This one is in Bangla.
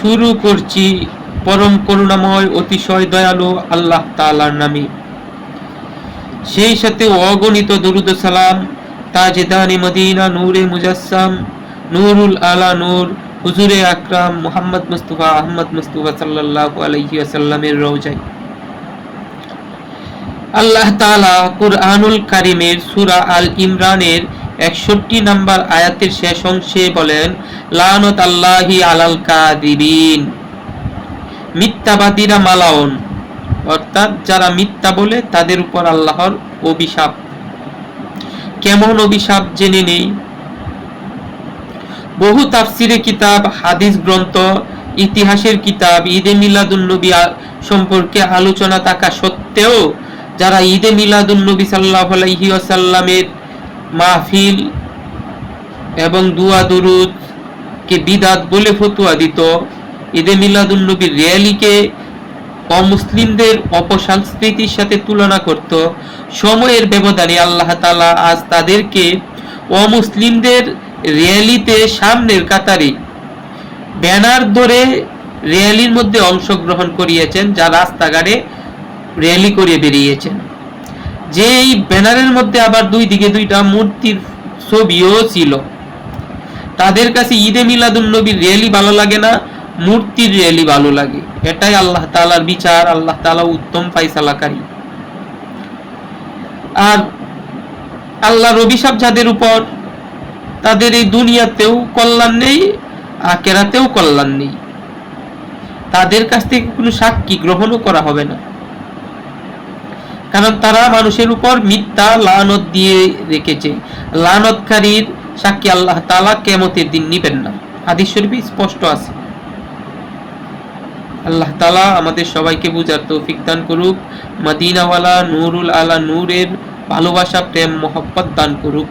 শুরু করছি পরম করুণাময় অতিশয় দয়ালু আল্লাহ তাআলার নামে। সেই সাথে অগণিত দরুদ সালাম তাজদানি মদিনা নূরে মুজাসসাম নূরুল আলা নূর হুজুরে আকরাম মুহাম্মদ মুস্তাফা আহমদ মুস্তাফা সাল্লাল্লাহু আলাইহি ওয়াসাল্লামের রওজায়। আল্লাহ তাআলা কুরআনুল কারীমের সূরা আল ইমরানের 61 নম্বর আয়াতের শেষ অংশে বলেন, লানাতুল্লাহি আলাল কাযিবিন, মিথ্যাবাদীরা মালাউন, অর্থাৎ যারা মিথ্যা বলে তাদের উপর আল্লাহর অভিশাপ। কেমন অভিশাপ জেনে নেই। বহু তাফসিরে কিতাব, হাদিস গ্রন্থ, ইতিহাসের কিতাব ঈদে মিলাদুন নবী সম্পর্কে আলোচনা থাকা সত্ত্বেও যারা ঈদে মিলাদুন নবী সাল্লাল্লাহু আলাইহি ওয়াসাল্লামের মাহফিল এবং দুয়া দুরুদ কে বিদআত বলে ফতোয়া দিত, ঈদে মিলাদুন নবীর র্যালিকে অমুসলিমদের অপসংস্কৃতির সাথে তুলনা করত, সময়ের ব্যবধানে আল্লাহ তাআলা আজ তাদেরকে অমুসলিমদের র্যালিতে সামনের কাতারে ব্যানার ধরে র্যালির মধ্যে অংশগ্রহণ করিয়েছেন, যা রাস্তাঘাটে র্যালি করে বেরিয়েছেন। যে এই ব্যানারের মধ্যে আবার দুই দিকে দুইটা মূর্তির ছবিও ছিল। তাদের কাছে ঈদে মিলাদুন নবীর র্যালি ভালো লাগে না, মূর্তির র্যালি ভালো লাগে। এটাই আল্লাহ তাআলার বিচার। আল্লাহ তাআলা উত্তম ফায়সালাকারী। আর আল্লাহর অভিশাপ যাদের উপর, তাদের এই দুনিয়াতেও কল্যাণ নেই, আখিরাতেও কল্যাণ নেই। তাদের কাছ থেকে কোনো সাক্ষী গ্রহণও করা হবে না, কারণ তারা মানুষের উপর মিথ্যা লানত দিয়ে রেখেছে। লানতকারীর সাক্ষী আল্লাহ তাআলা কিয়ামতের দিন নিবেন না। হাদিস শরীফে স্পষ্ট আছে। আল্লাহ তাআলা আমাদের সবাইকে বুঝার তৌফিক দান করুক। মদিনাওয়ালা নূরুল আলা নূরের ভালোবাসা, প্রেম, মহব্বত দান করুক।